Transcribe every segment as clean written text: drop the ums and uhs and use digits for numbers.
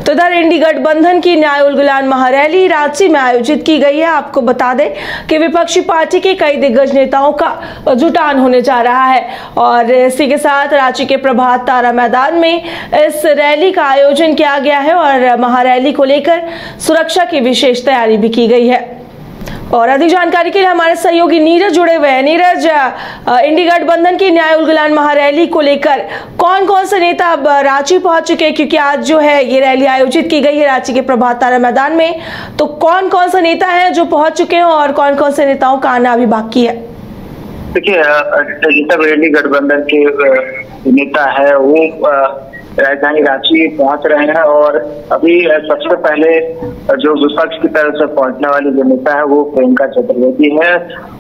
तो इधर इंडी गठबंधन की न्याय उलगुलान महारैली रांची में आयोजित की गई है। आपको बता दें कि विपक्षी पार्टी के कई दिग्गज नेताओं का जुटान होने जा रहा है और इसी के साथ रांची के प्रभात तारा मैदान में इस रैली का आयोजन किया गया है और महारैली को लेकर सुरक्षा की विशेष तैयारी भी की गई है। और अधिक जानकारी के लिए हमारे सहयोगी नीरज जुड़े हुए हैं। नीरज, इंडी गठबंधन की न्याय उलगुलान महारैली को लेकर कौन कौन से नेता अब रांची पहुंच चुके हैं, क्योंकि आज जो है ये रैली आयोजित की गई है रांची के प्रभात तारा मैदान में, तो कौन कौन से नेता हैं जो पहुंच चुके हैं और कौन कौन से नेताओं का आना अभी बाकी है? देखिए, इंडी गठबंधन के नेता है वो राजधानी रांची पहुंच रहे हैं और अभी सबसे पहले जो विपक्ष की तरफ से पहुंचने वाली जो नेता है वो प्रियंका चतुर्वेदी है।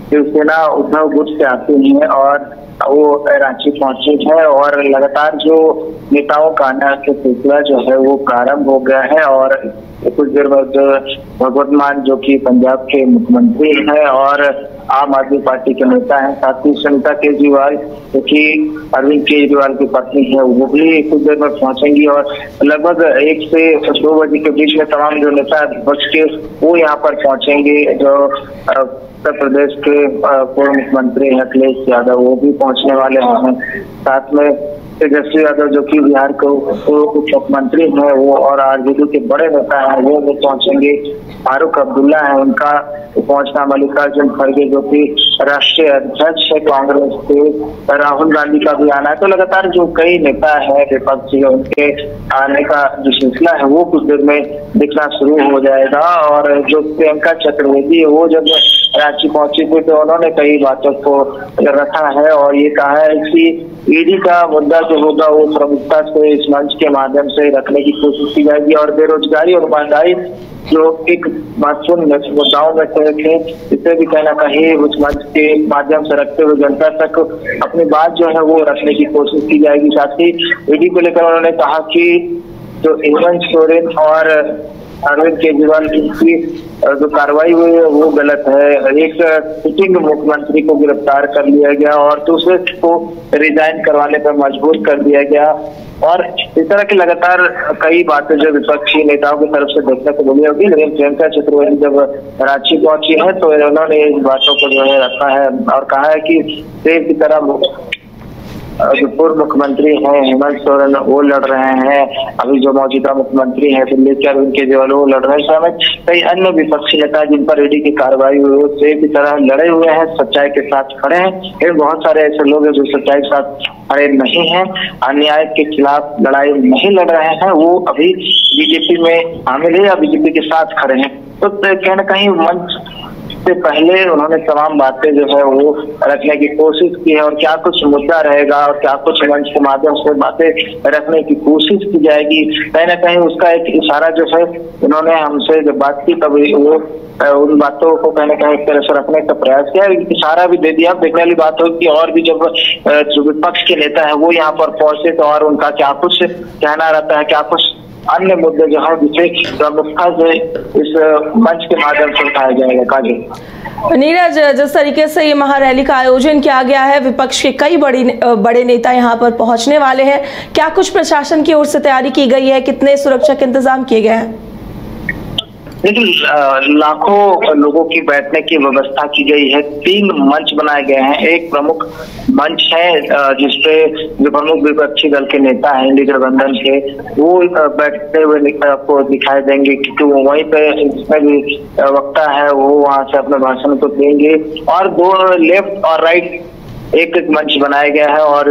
शिवसेना उद्धव गुट से आती है और वो रांची पहुंचे है और लगातार जो नेताओं का आना के सिलसिला जो है वो प्रारंभ हो गया है। और कुछ देर बाद भगवंत मान जो कि पंजाब के मुख्यमंत्री हैं और आम आदमी पार्टी के नेता हैं, साथ ही सुनीता केजरीवाल जो कि अरविंद केजरीवाल की पत्नी है, वो भी कुछ देर में पहुंचेंगी और लगभग 1 से 2 बजे के बीच में तमाम जो नेता विपक्ष के वो यहाँ पर पहुंचेंगे। जो उत्तर प्रदेश के पूर्व मुख्यमंत्री हैं अखिलेश यादव, वो भी पहुंचने वाले हैं। साथ में तेजस्वी यादव जो कि बिहार के उप मुख्यमंत्री हैं वो और आरजेडी के बड़े नेता हैं वो भी पहुंचेंगे। फारूक अब्दुल्ला है उनका पहुंचना, मल्लिकार्जुन खड़गे जो कि राष्ट्रीय अध्यक्ष है कांग्रेस के, राहुल गांधी का भी आना है। तो लगातार जो कई नेता है विपक्षी उनके आने का जो सिलसिला है वो कुछ देर में दिखना शुरू हो जाएगा। और जो प्रियंका चतुर्वेदी है वो जब रांची पहुंची थी तो उन्होंने कई बातों को रखा है और ये कहा है कि ईडी का मुद्दा जो होगा वो प्रमुखता से इस मंच के माध्यम से रखने की कोशिश की जाएगी और बेरोजगारी और महंगाई जो एक महत्वपूर्ण मुद्दाओं में से थे इसे भी कहीं ना कहीं उस मंच के माध्यम से रखते हुए जनता तक अपनी बात जो है वो रखने की कोशिश की जाएगी। साथ ही ईडी को लेकर उन्होंने कहा कि जो हेमंत सोरेन और अरविंद केजरीवाल की जो कार्रवाई हुई है वो गलत है। एक सिटिंग मुख्यमंत्री को गिरफ्तार कर लिया गया और दूसरे को रिजाइन करवाने पर मजबूर कर दिया गया और इस तरह की लगातार कई बातें जो विपक्षी नेताओं की तरफ से देखने को मिली होगी। लेकिन प्रियंका चतुर्वेदी जब रांची पहुंची है तो उन्होंने इन बातों को जो है रखा है और कहा है कि देश की तरह जो पूर्व मुख्यमंत्री हैं हेमंत सोरेन वो लड़ रहे हैं, अभी जो मौजूदा मुख्यमंत्री हैं दिल्ली के अरविंद केजरीवाल वो लड़ रहे हैं, कई अन्य विपक्षी नेता जिन पर ईडी की कार्रवाई हुई है की तरह लड़े हुए हैं, सच्चाई के साथ खड़े हैं। लेकिन बहुत सारे ऐसे लोग हैं जो सच्चाई के साथ खड़े नहीं हैं, अन्याय के खिलाफ लड़ाई नहीं लड़ रहे हैं, वो अभी बीजेपी में शामिल है या बीजेपी के साथ खड़े हैं। तो कहीं ना कहीं मंच से पहले उन्होंने तमाम बातें जो है वो रखने की कोशिश की है और क्या कुछ मुद्दा रहेगा और क्या कुछ मंच के माध्यम से बातें रखने की कोशिश की जाएगी, कहीं ना कहीं उसका एक इशारा जो है उन्होंने हमसे जब बात की तभी वो उन बातों को कहीं ना कहीं एक तरह से रखने का प्रयास किया, इशारा भी दे दिया। देखने वाली बात होगी और भी जब जो विपक्ष के नेता है वो यहाँ पर पहुंचे तो और उनका क्या कुछ कहना रहता है, क्या कुछ अन्य मुद्दे जो है जिसे प्रमुखता से इस मंच के माध्यम से उठाया जाएगा। काजी नीरज, जिस तरीके से ये महारैली का आयोजन किया गया है, विपक्ष के कई बड़े नेता यहाँ पर पहुंचने वाले हैं, क्या कुछ प्रशासन की ओर से तैयारी की गई है, कितने सुरक्षा के इंतजाम किए गए हैं? लेकिन लाखों लोगों की बैठने की व्यवस्था की गई है। 3 मंच बनाए गए हैं। एक प्रमुख मंच है जिसपे जो प्रमुख विपक्षी दल के नेता हैं इंडी गठबंधन के वो बैठते हुए आपको दिखाई देंगे, क्योंकि वो वहीं पे जिसमें भी वक्ता है वो वहां से अपने भाषण को देंगे। और 2 लेफ्ट और राइट एक मंच बनाया गया है और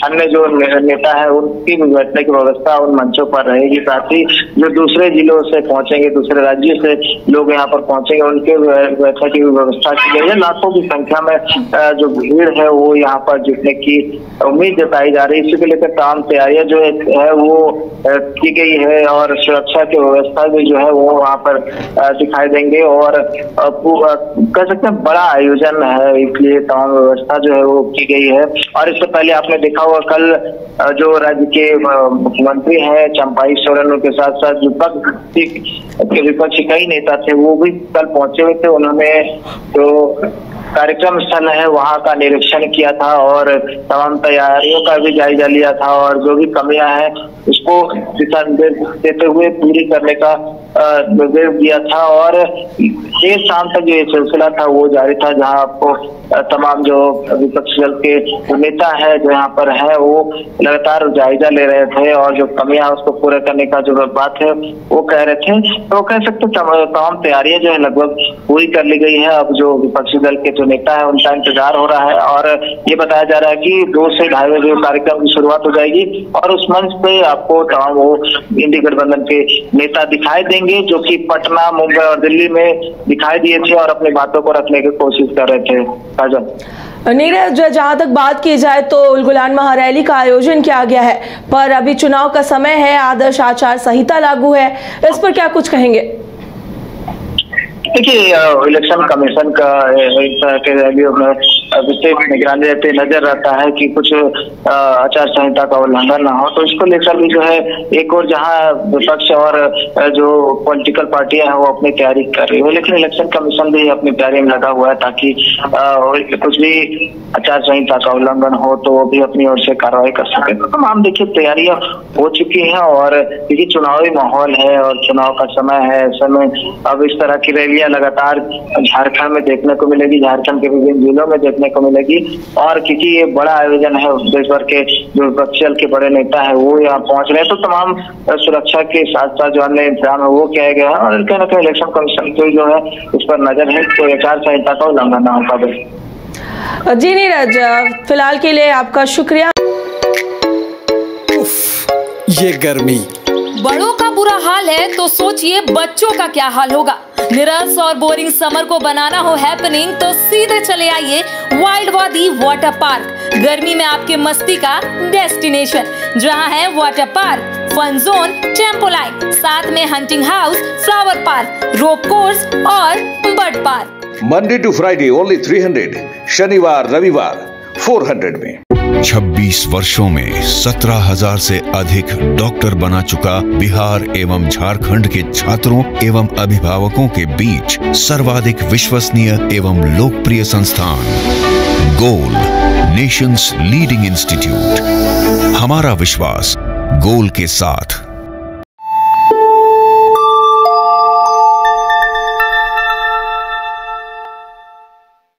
अन्य जो नेता है उनकी भी बैठने की व्यवस्था उन मंचों पर रहेगी। साथ ही जो दूसरे जिलों से पहुंचेंगे, दूसरे राज्यों से लोग यहाँ पर पहुंचेंगे, उनके बैठने की व्यवस्था की गई है। लाखों की संख्या में जो भीड़ है वो यहाँ पर जुटने की उम्मीद जताई जा रही है। इसी को लेकर तमाम तैयारियां जो है वो की गई है और सुरक्षा की व्यवस्था भी जो है वो वहाँ पर दिखाई देंगे और कह सकते हैं बड़ा आयोजन है, इसलिए तमाम व्यवस्था जो है वो की गई है। और इससे पहले आपने देखा होगा कल जो राज्य के मुख्यमंत्री हैं चंपाई सोरेन, उनके साथ साथ विपक्षी कई नेता थे वो भी कल पहुंचे हुए थे। उन्होंने जो कार्यक्रम स्थल है वहां का निरीक्षण किया था और तमाम तैयारियों का भी जायजा लिया था और जो भी कमियां हैं उसको दिशा निर्देश देते हुए पूरी करने का निर्देश दिया था। और देर शाम तक ये सिलसिला था वो जारी था, जहां आपको तमाम जो विपक्षी दल के नेता है जो यहाँ पर है वो लगातार जायजा ले रहे थे और जो कमियां उसको पूरा करने का जो बात है वो कह रहे थे। तो कह सकते तमाम तैयारियां जो है लगभग पूरी कर ली गई है। अब जो विपक्षी दल के जो नेता है उनका इंतजार हो रहा है और ये बताया जा रहा है कि 2 से 2:30 बजे कार्यक्रम की शुरुआत हो जाएगी और उस मंच पे आपको तमाम वो इंडी गठबंधन के नेता दिखाई देंगे जो कि पटना, मुंबई और दिल्ली में दिखाई दिए थे और अपनी बातों को रखने की कोशिश कर रहे थे। नीरज, जहां तक बात की जाए तो उलगुलान महारैली का आयोजन किया गया है, पर अभी चुनाव का समय है, आदर्श आचार संहिता लागू है, इस पर क्या कुछ कहेंगे? देखिए, इलेक्शन कमीशन का इस तरह के रैलियों में विशेष निगरानी रहती नजर आता है कि कुछ आचार संहिता का उल्लंघन ना हो। तो इसको लेकर भी जो है एक और जहां विपक्ष और जो पॉलिटिकल पार्टियां हैं वो अपनी तैयारी कर रही है, लेकिन इलेक्शन कमीशन भी अपनी तैयारी में लगा हुआ है ताकि कुछ भी आचार संहिता का उल्लंघन हो तो वो भी अपनी ओर से कार्रवाई कर सके। तो तमाम देखिए तैयारियां हो चुकी हैं और क्योंकि चुनावी माहौल है और चुनाव का समय है, ऐसे में अब इस तरह की रैलियां लगातार झारखंड में देखने को मिलेगी, झारखंड के विभिन्न जिलों में देखने को मिलेगी। और क्योंकि ये बड़ा आयोजन है, देश भर के जो विपक्षी दल के बड़े नेता है वो यहाँ पहुंच रहे हैं, तो तमाम सुरक्षा के साथ साथ जो अन्य इंतजाम है वो किया गया है और कहीं ना कहीं इलेक्शन कमीशन की जो है उस पर नजर है तो आचार संहिता का उल्लंघन ना हो पाए। जी नीरज, फिलहाल के लिए आपका शुक्रिया। ये गर्मी, बड़ों का बुरा हाल है तो सोचिए बच्चों का क्या हाल होगा। निरस और बोरिंग समर को बनाना हो हैपनिंग तो सीधे चले आइए वाइल्ड वादी वाटर पार्क, गर्मी में आपके मस्ती का डेस्टिनेशन, जहां है water park, fun zone, tempo line, साथ में hunting house, flower park, rope course और bird park. Monday to Friday only 300, शनिवार रविवार 400 में। 26 वर्षों में 17,000 से अधिक डॉक्टर बना चुका बिहार एवं झारखंड के छात्रों एवं अभिभावकों के बीच सर्वाधिक विश्वसनीय एवं लोकप्रिय संस्थान गोल, नेशंस लीडिंग इंस्टीट्यूट। हमारा विश्वास गोल के साथ।